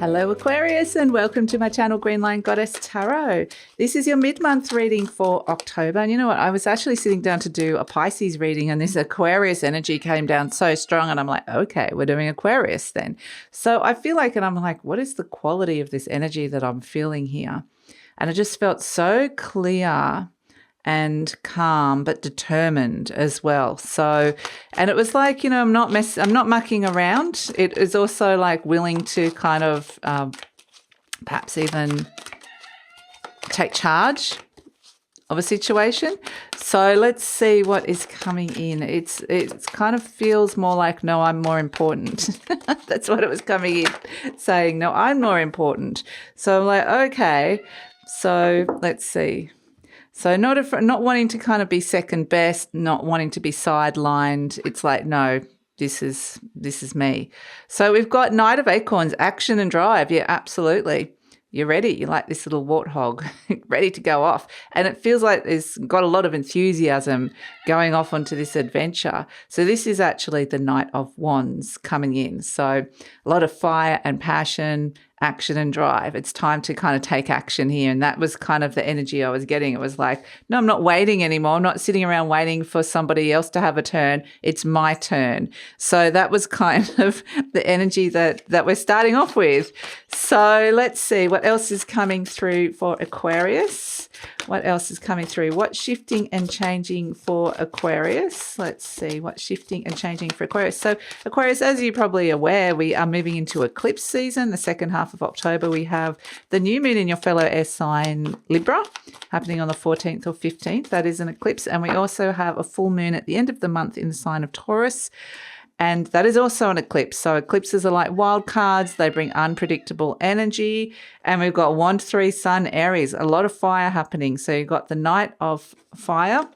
Hello Aquarius and welcome to my channel Green Line Goddess Tarot. This is your mid-month reading for October. And you know what? I was actually sitting down to do a Pisces reading and this Aquarius energy came down so strong and I'm like, okay, we're doing Aquarius then. So I feel like, and I'm like, what is the quality of this energy that I'm feeling here? And I just felt so clear and calm but determined as well. So, and it was like, you know, I'm not mucking around. It is also like willing to kind of perhaps even take charge of a situation. So let's see what is coming in. It's kind of feels more like, no, I'm more important. That's what it was coming in, saying, no, I'm more important. So I'm like, okay, so let's see. So not wanting to kind of be second best, not wanting to be sidelined. It's like, no, this is me. So we've got Knight of Acorns, action and drive. Yeah, absolutely. You're ready. You're like this little warthog, ready to go off. And it feels like there's got a lot of enthusiasm going off onto this adventure. So this is actually the Knight of Wands coming in. So a lot of fire and passion, action and drive. It's time to kind of take action here. And that was kind of the energy I was getting. It was like, no, I'm not waiting anymore. I'm not sitting around waiting for somebody else to have a turn. It's my turn. So that was kind of the energy that we're starting off with. So let's see what else is coming through for Aquarius. What else is coming through? What's shifting and changing for Aquarius? Let's see what's shifting and changing for Aquarius. So Aquarius, as you're probably aware, we are moving into eclipse season. The second half of October, we have the new moon in your fellow air sign Libra happening on the 14th or 15th. That is an eclipse. And we also have a full moon at the end of the month in the sign of Taurus. And that is also an eclipse. So eclipses are like wild cards. They bring unpredictable energy. And we've got Wand 3 Sun Aries, a lot of fire happening. So you've got the Knight of Fire,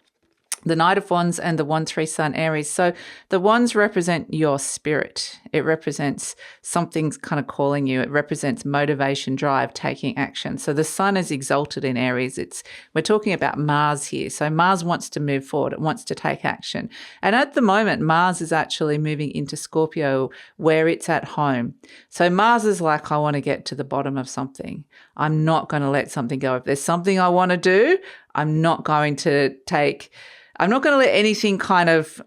the Knight of Wands and the Wand 3 Sun Aries. So the wands represent your spirit. It represents something's kind of calling you. It represents motivation, drive, taking action. So the sun is exalted in Aries. We're talking about Mars here. So Mars wants to move forward. It wants to take action. And at the moment, Mars is actually moving into Scorpio where it's at home. So Mars is like, I want to get to the bottom of something. I'm not going to let something go. If there's something I want to do, I'm not going to let anything kind of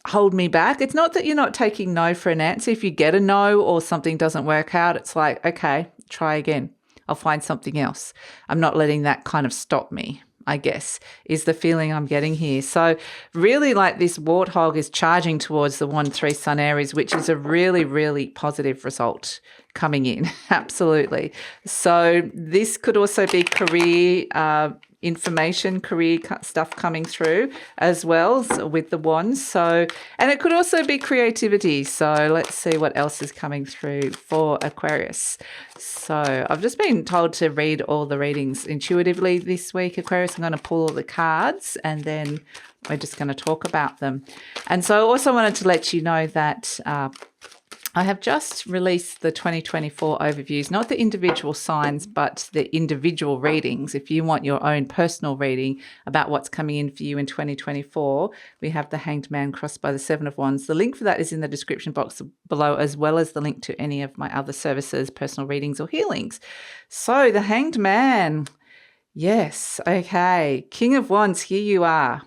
hold me back. It's not that you're not taking no for an answer. If you get a no or something doesn't work out, it's like, okay, try again. I'll find something else. I'm not letting that kind of stop me, I guess, is the feeling I'm getting here. So really like this warthog is charging towards the 1-3 Sun Aries, which is a really, really positive result coming in. Absolutely. So this could also be career information, career stuff coming through as well with the wands. So, and it could also be creativity. So let's see what else is coming through for Aquarius. So I've just been told to read all the readings intuitively this week, Aquarius. I'm going to pull all the cards and then we're just going to talk about them. And so I also wanted to let you know that I have just released the 2024 overviews, not the individual signs, but the individual readings. If you want your own personal reading about what's coming in for you in 2024, we have the Hanged Man crossed by the 7 of Wands. The link for that is in the description box below, as well as the link to any of my other services, personal readings or healings. So the Hanged Man. Yes, okay. King of Wands, here you are.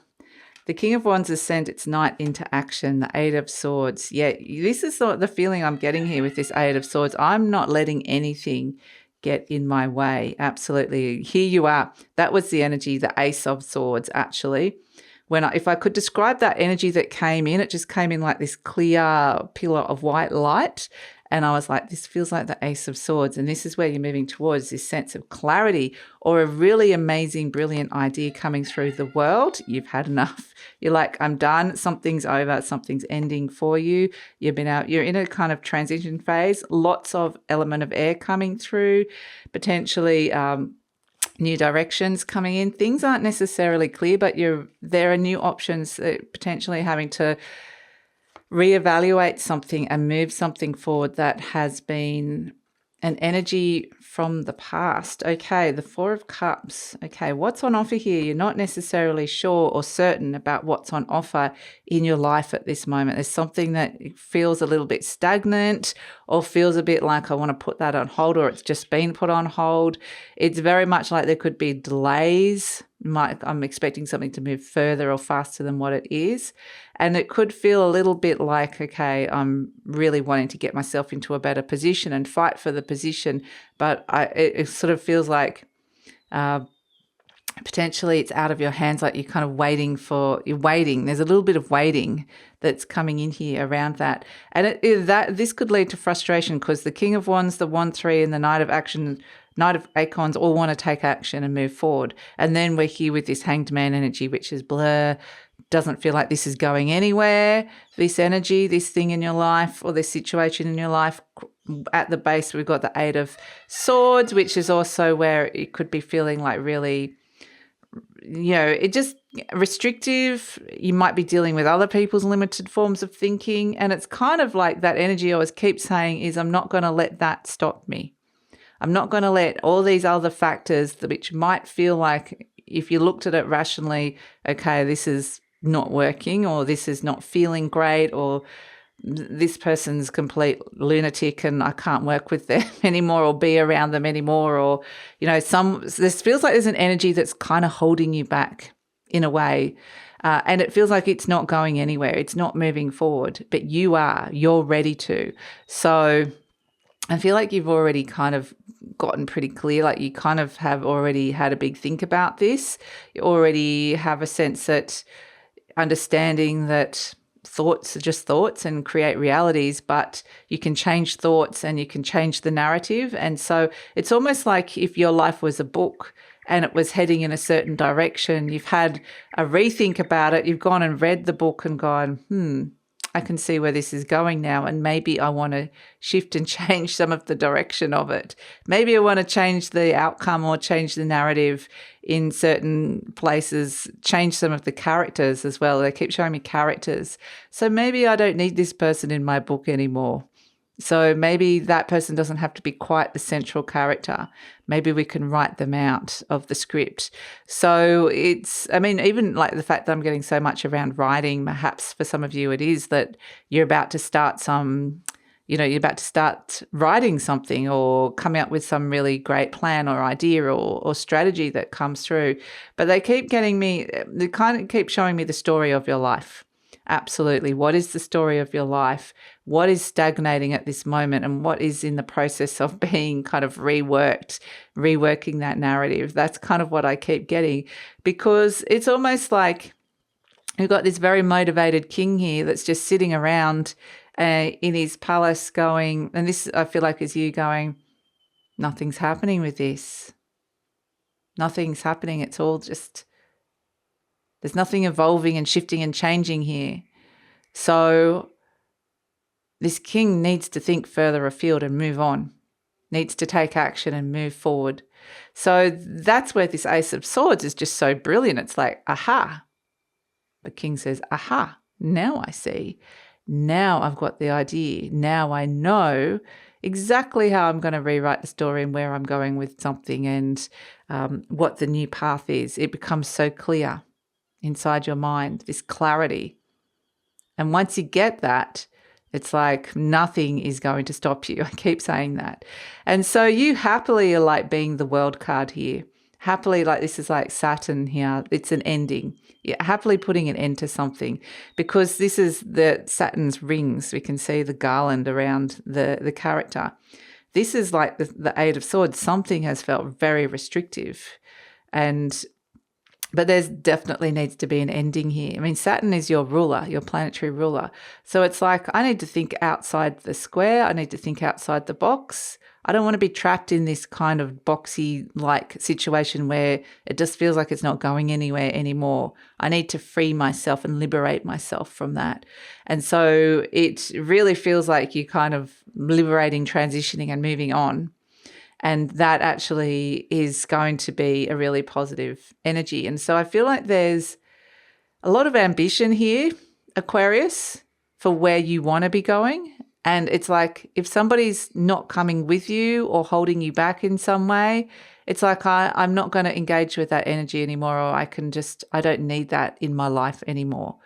The King of Wands has sent its knight into action, the Eight of Swords. Yeah, this is the feeling I'm getting here with this Eight of Swords. I'm not letting anything get in my way. Absolutely. Here you are. That was the energy, the Ace of Swords, actually. If I could describe that energy that came in, it just came in like this clear pillar of white light. And I was like, this feels like the Ace of Swords. And this is where you're moving towards, this sense of clarity or a really amazing, brilliant idea coming through the world. You've had enough. You're like, I'm done. Something's over. Something's ending for you. You're in a kind of transition phase. Lots of element of air coming through, potentially new directions coming in. Things aren't necessarily clear, but there are new options, potentially having to reevaluate something and move something forward that has been an energy from the past. Okay, the Four of Cups. Okay, what's on offer here? You're not necessarily sure or certain about what's on offer in your life at this moment. There's something that feels a little bit stagnant or feels a bit like I want to put that on hold, or it's just been put on hold. It's very much like there could be delays. I'm expecting something to move further or faster than what it is. And it could feel a little bit like, okay, I'm really wanting to get myself into a better position and fight for the position. But it sort of feels like potentially it's out of your hands, like you're kind of you're waiting. There's a little bit of waiting that's coming in here around that. And this could lead to frustration because the King of Wands, the Wand 3 and the Knight of Acorns all want to take action and move forward. And then we're here with this Hanged Man energy, which is blur. Doesn't feel like this is going anywhere. This energy, this thing in your life or this situation in your life. At the base, we've got the 8 of Swords, which is also where it could be feeling like really, it just restrictive. You might be dealing with other people's limited forms of thinking. And it's kind of like that energy I always keep saying is I'm not going to let that stop me. I'm not going to let all these other factors, which might feel like if you looked at it rationally, okay, this is not working or this is not feeling great or this person's complete lunatic and I can't work with them anymore or be around them anymore, or, this feels like there's an energy that's kind of holding you back in a way. And it feels like it's not going anywhere. It's not moving forward, but you're ready to. So I feel like you've already kind of gotten pretty clear, like you kind of have already had a big think about this. You already have a sense that understanding that thoughts are just thoughts and create realities, but you can change thoughts and you can change the narrative. And so it's almost like if your life was a book and it was heading in a certain direction, you've had a rethink about it, you've gone and read the book and gone, I can see where this is going now, and maybe I want to shift and change some of the direction of it. Maybe I want to change the outcome or change the narrative in certain places, change some of the characters as well. They keep showing me characters. So maybe I don't need this person in my book anymore. So maybe that person doesn't have to be quite the central character. Maybe we can write them out of the script. So even like the fact that I'm getting so much around writing, perhaps for some of you it is that you're about to start you're about to start writing something or coming up with some really great plan or idea or strategy that comes through. But they kind of keep showing me the story of your life. Absolutely. What is the story of your life? What is stagnating at this moment and what is in the process of being kind of reworking that narrative? That's kind of what I keep getting, because it's almost like we've got this very motivated king here that's just sitting around in his palace going, and this I feel like is you going, nothing's happening with this. Nothing's happening. It's all just, there's nothing evolving and shifting and changing here. So this king needs to think further afield and move on, needs to take action and move forward. So that's where this Ace of Swords is just so brilliant. It's like, aha. The king says, aha, now I see. Now I've got the idea. Now I know exactly how I'm going to rewrite the story and where I'm going with something and what the new path is. It becomes so clear inside your mind, this clarity. And once you get that, it's like nothing is going to stop you. I keep saying that. And so you happily are like being the world card here. Happily, like this is like Saturn here. It's an ending. You're happily putting an end to something, because this is the Saturn's rings. We can see the garland around the character. This is like the Eight of Swords. Something has felt very restrictive, but there's definitely needs to be an ending here. I mean, Saturn is your ruler, your planetary ruler. So it's like, I need to think outside the square. I need to think outside the box. I don't want to be trapped in this kind of boxy-like situation where it just feels like it's not going anywhere anymore. I need to free myself and liberate myself from that. And so it really feels like you're kind of liberating, transitioning and moving on. And that actually is going to be a really positive energy. And so I feel like there's a lot of ambition here, Aquarius, for where you want to be going. And it's like if somebody's not coming with you or holding you back in some way, it's like I'm not going to engage with that energy anymore, or I don't need that in my life anymore.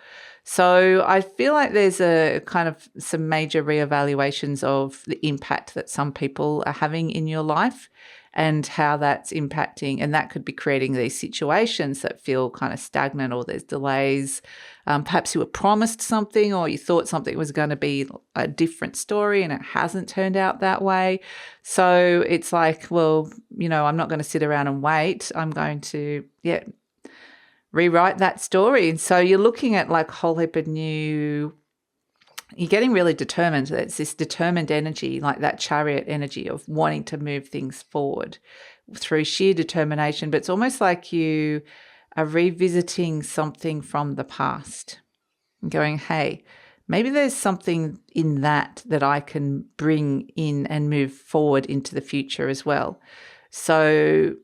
So I feel like there's a kind of some major reevaluations of the impact that some people are having in your life and how that's impacting. And that could be creating these situations that feel kind of stagnant, or there's delays. Perhaps you were promised something, or you thought something was going to be a different story and it hasn't turned out that way. So it's like, well, I'm not going to sit around and wait. I'm going to, rewrite that story. And so you're looking at like a whole heap of you're getting really determined. It's this determined energy, like that chariot energy of wanting to move things forward through sheer determination. But it's almost like you are revisiting something from the past and going, hey, maybe there's something in that I can bring in and move forward into the future as well. So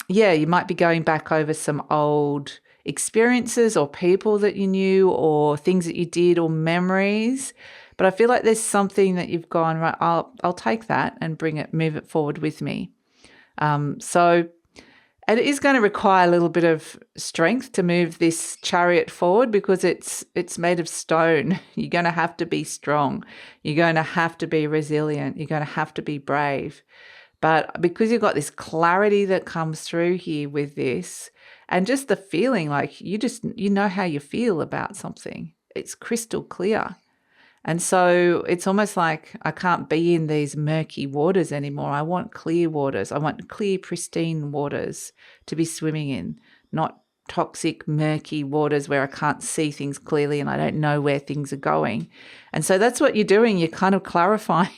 yeah, you might be going back over some old experiences or people that you knew or things that you did or memories. But I feel like there's something that you've gone, right, I'll take that and move it forward with me. And it is going to require a little bit of strength to move this chariot forward, because it's made of stone. You're going to have to be strong. You're going to have to be resilient. You're going to have to be brave. But because you've got this clarity that comes through here with this, and just the feeling like you know how you feel about something, it's crystal clear. And so it's almost like I can't be in these murky waters anymore. I want clear waters. I want clear, pristine waters to be swimming in, not toxic, murky waters where I can't see things clearly and I don't know where things are going. And so that's what you're doing. You're kind of clarifying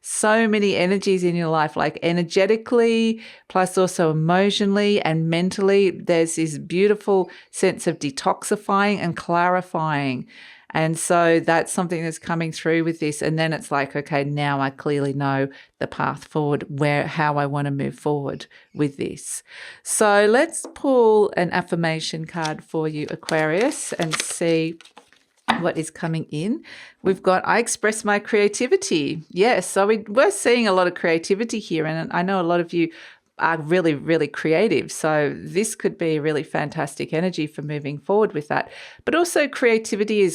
so many energies in your life, like energetically, plus also emotionally and mentally. There's this beautiful sense of detoxifying and clarifying. And so that's something that's coming through with this. And then it's like, okay, now I clearly know the path forward, how I want to move forward with this. So let's pull an affirmation card for you, Aquarius, and see what is coming in. We've got, I express my creativity. Yes, so we're seeing a lot of creativity here. And I know a lot of you are really, really creative. So this could be a really fantastic energy for moving forward with that. But also creativity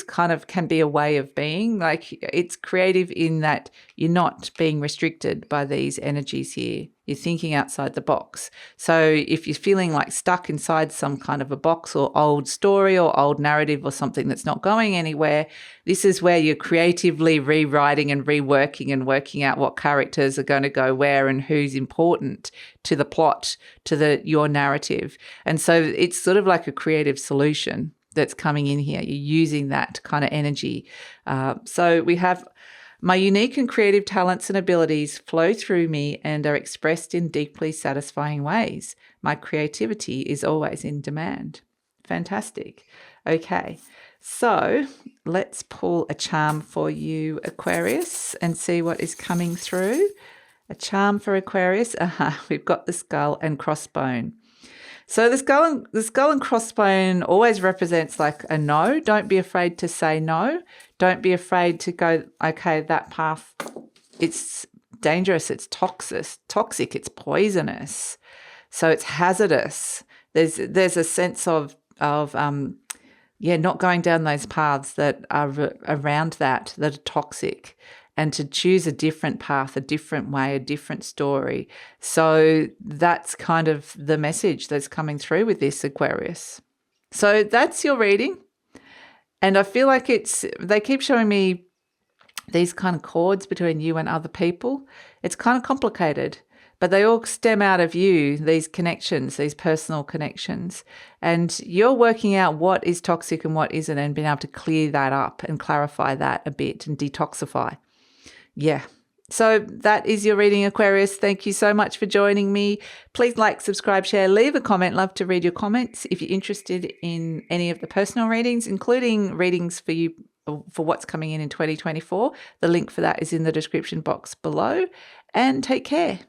can be a way of being. Like, it's creative in that you're not being restricted by these energies here. You're thinking outside the box. So if you're feeling like stuck inside some kind of a box or old story or old narrative or something that's not going anywhere, this is where you're creatively rewriting and reworking and working out what characters are going to go where and who's important to the plot, to your narrative. And so it's sort of like a creative solution that's coming in here. You're using that kind of energy. So we have, my unique and creative talents and abilities flow through me and are expressed in deeply satisfying ways. My creativity is always in demand. Fantastic. Okay, so let's pull a charm for you, Aquarius, and see what is coming through. A charm for Aquarius. We've got the skull and crossbone. So the skull and crossbone always represents like a no. Don't be afraid to say no. Don't be afraid to go, okay, that path, it's dangerous, it's toxic, it's poisonous. So it's hazardous. There's a sense of not going down those paths that are around that are toxic, and to choose a different path, a different way, a different story. So that's kind of the message that's coming through with this, Aquarius. So that's your reading. And I feel like they keep showing me these kind of chords between you and other people. It's kind of complicated, but they all stem out of you, these connections, these personal connections. And you're working out what is toxic and what isn't, and being able to clear that up and clarify that a bit and detoxify. Yeah. So that is your reading, Aquarius. Thank you so much for joining me. Please like, subscribe, share, leave a comment. Love to read your comments. If you're interested in any of the personal readings, including readings for you for what's coming in 2024, the link for that is in the description box below. And take care.